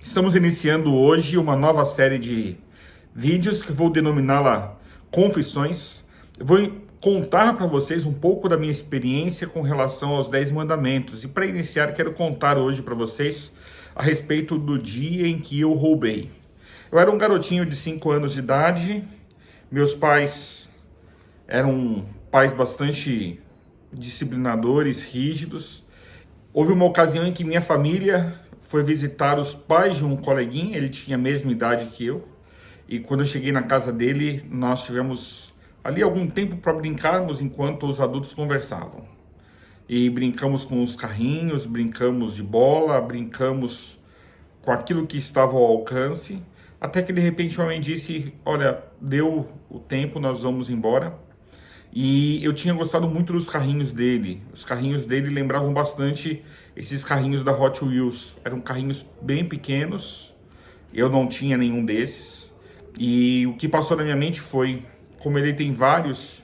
Estamos iniciando hoje uma nova série de vídeos que vou denominá-la Confissões. Eu vou contar para vocês um pouco da minha experiência com relação aos 10 mandamentos. E para iniciar, quero contar hoje para vocês a respeito do dia em que eu roubei. Eu era um garotinho de 5 anos de idade. Meus pais eram pais bastante disciplinadores, rígidos. Houve uma ocasião em que minha família foi visitar os pais de um coleguinha, ele tinha a mesma idade que eu, e quando eu cheguei na casa dele, nós tivemos ali algum tempo para brincarmos enquanto os adultos conversavam. E brincamos com os carrinhos, brincamos de bola, brincamos com aquilo que estava ao alcance, até que de repente o homem disse: olha, deu o tempo, nós vamos embora. E eu tinha gostado muito dos carrinhos dele. Os carrinhos dele lembravam bastante esses carrinhos da Hot Wheels. Eram carrinhos bem pequenos. Eu não tinha nenhum desses. E o que passou na minha mente foi: como ele tem vários,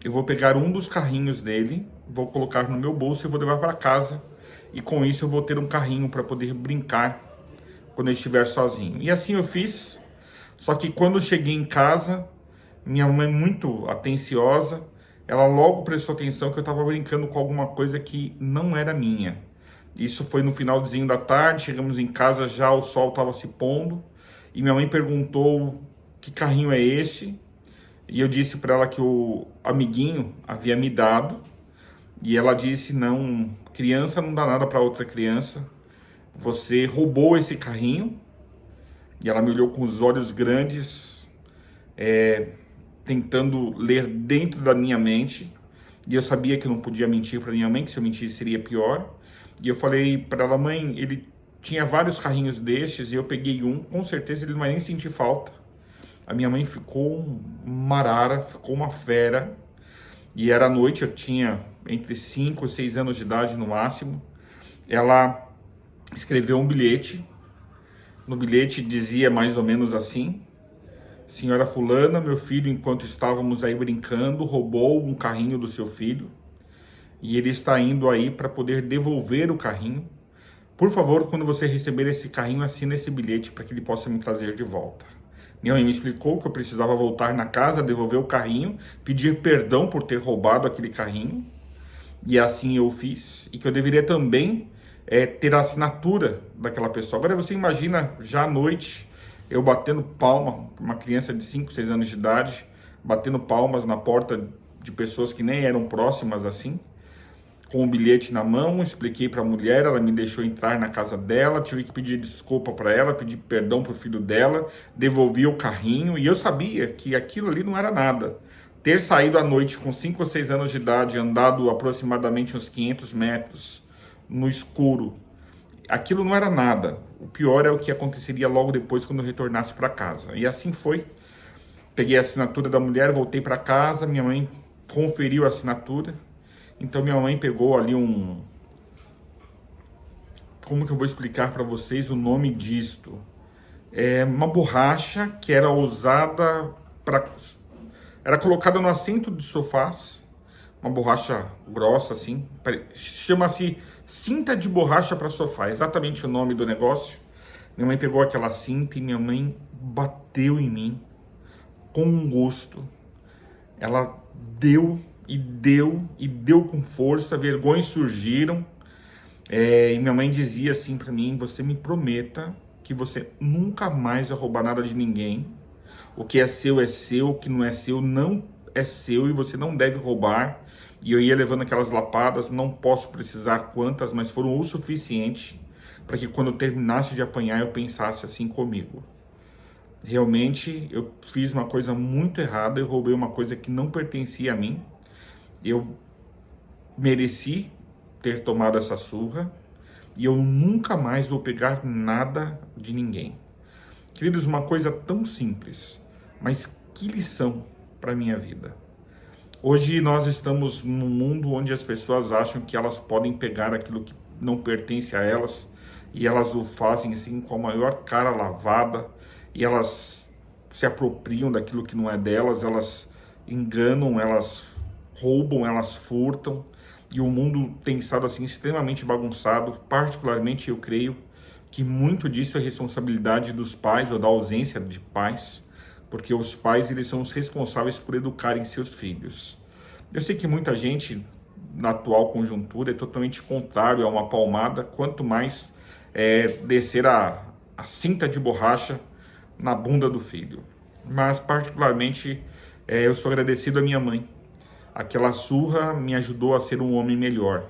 eu vou pegar um dos carrinhos dele, vou colocar no meu bolso e vou levar para casa. E com isso eu vou ter um carrinho para poder brincar quando eu estiver sozinho. E assim eu fiz. Só que quando eu cheguei em casa, minha mãe, muito atenciosa, ela logo prestou atenção que eu estava brincando com alguma coisa que não era minha. Isso foi no finalzinho da tarde, chegamos em casa, já o sol estava se pondo, e minha mãe perguntou: que carrinho é esse? E eu disse para ela que o amiguinho havia me dado, e ela disse: não, criança não dá nada para outra criança, você roubou esse carrinho. E ela me olhou com os olhos grandes, tentando ler dentro da minha mente, e eu sabia que eu não podia mentir para minha mãe, que se eu mentisse seria pior. E eu falei para ela: mãe, ele tinha vários carrinhos destes e eu peguei um, com certeza ele não vai nem sentir falta. A minha mãe ficou uma arara, ficou uma fera, e era noite, eu tinha entre 5 e 6 anos de idade no máximo. Ela escreveu um bilhete, no bilhete dizia mais ou menos assim: senhora fulana, meu filho, enquanto estávamos aí brincando, roubou um carrinho do seu filho e ele está indo aí para poder devolver o carrinho. Por favor, quando você receber esse carrinho, assine esse bilhete para que ele possa me trazer de volta. Minha mãe me explicou que eu precisava voltar na casa, devolver o carrinho, pedir perdão por ter roubado aquele carrinho, e assim eu fiz, e que eu deveria também ter a assinatura daquela pessoa. Agora você imagina, já à noite, eu batendo palma, uma criança de 5, 6 anos de idade, batendo palmas na porta de pessoas que nem eram próximas assim, com o bilhete na mão. Expliquei para a mulher, ela me deixou entrar na casa dela, tive que pedir desculpa para ela, pedir perdão para o filho dela, devolvi o carrinho, e eu sabia que aquilo ali não era nada. Ter saído à noite com 5 ou 6 anos de idade, andado aproximadamente uns 500 metros no escuro, aquilo não era nada. O pior é o que aconteceria logo depois quando eu retornasse para casa. E assim foi. Peguei a assinatura da mulher, voltei para casa, minha mãe conferiu a assinatura. Então minha mãe pegou ali como que eu vou explicar para vocês o nome disto? É uma borracha que era usada para... Era colocada no assento de sofás, uma borracha grossa assim, chama-se cinta de borracha para sofá, exatamente o nome do negócio. Minha mãe pegou aquela cinta e minha mãe bateu em mim com um gosto. Ela deu e deu e deu com força, vergonhas surgiram. E minha mãe dizia assim para mim: você me prometa que você nunca mais vai roubar nada de ninguém. O que é seu, o que não é seu não é seu, e você não deve roubar. E eu ia levando aquelas lapadas, não posso precisar quantas, mas foram o suficiente para que quando eu terminasse de apanhar eu pensasse assim comigo: realmente eu fiz uma coisa muito errada, eu roubei uma coisa que não pertencia a mim, eu mereci ter tomado essa surra e eu nunca mais vou pegar nada de ninguém. Queridos, uma coisa tão simples, mas que lição para a minha vida. Hoje nós estamos num mundo onde as pessoas acham que elas podem pegar aquilo que não pertence a elas, e elas o fazem assim com a maior cara lavada, e elas se apropriam daquilo que não é delas, elas enganam, elas roubam, elas furtam, e o mundo tem estado assim extremamente bagunçado, particularmente eu creio que muito disso é responsabilidade dos pais ou da ausência de pais, porque os pais eles são os responsáveis por educarem seus filhos. Eu sei que muita gente na atual conjuntura é totalmente contrário a uma palmada, quanto mais descer a cinta de borracha na bunda do filho. Mas particularmente eu sou agradecido à minha mãe. Aquela surra me ajudou a ser um homem melhor.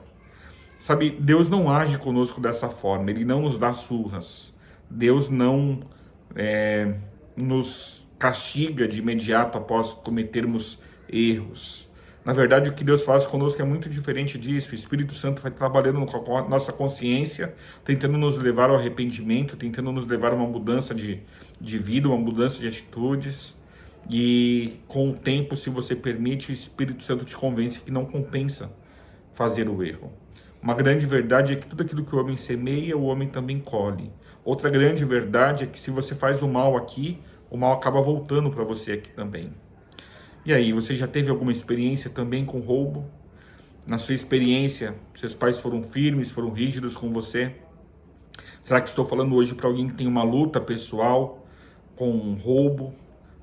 Sabe, Deus não age conosco dessa forma, Ele não nos dá surras. Deus não nos castiga de imediato após cometermos erros. Na verdade, o que Deus faz conosco é muito diferente disso. O Espírito Santo vai trabalhando com a nossa consciência, tentando nos levar ao arrependimento, tentando nos levar a uma mudança de vida, uma mudança de atitudes. E com o tempo, se você permite, o Espírito Santo te convence que não compensa fazer o erro. Uma grande verdade é que tudo aquilo que o homem semeia, o homem também colhe. Outra grande verdade é que se você faz o mal aqui, o mal acaba voltando para você aqui também. E aí, você já teve alguma experiência também com roubo? Na sua experiência, seus pais foram firmes, foram rígidos com você? Será que estou falando hoje para alguém que tem uma luta pessoal com roubo?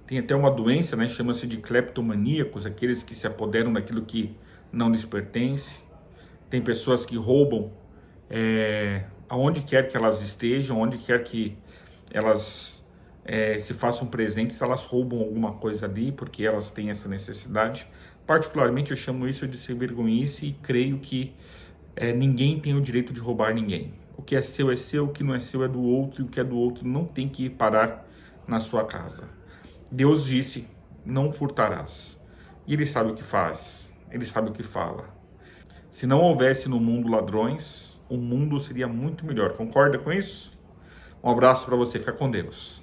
Tem até uma doença, né? Chama-se de cleptomaníacos, aqueles que se apoderam daquilo que não lhes pertence. Tem pessoas que roubam aonde quer que elas estejam, onde quer que elas se façam presentes, elas roubam alguma coisa ali, porque elas têm essa necessidade. Particularmente eu chamo isso de ser vergonhice e creio que ninguém tem o direito de roubar ninguém. O que é seu, o que não é seu é do outro, e o que é do outro não tem que ir parar na sua casa. Deus disse, não furtarás. E Ele sabe o que faz, Ele sabe o que fala. Se não houvesse no mundo ladrões, o mundo seria muito melhor. Concorda com isso? Um abraço para você, fica com Deus.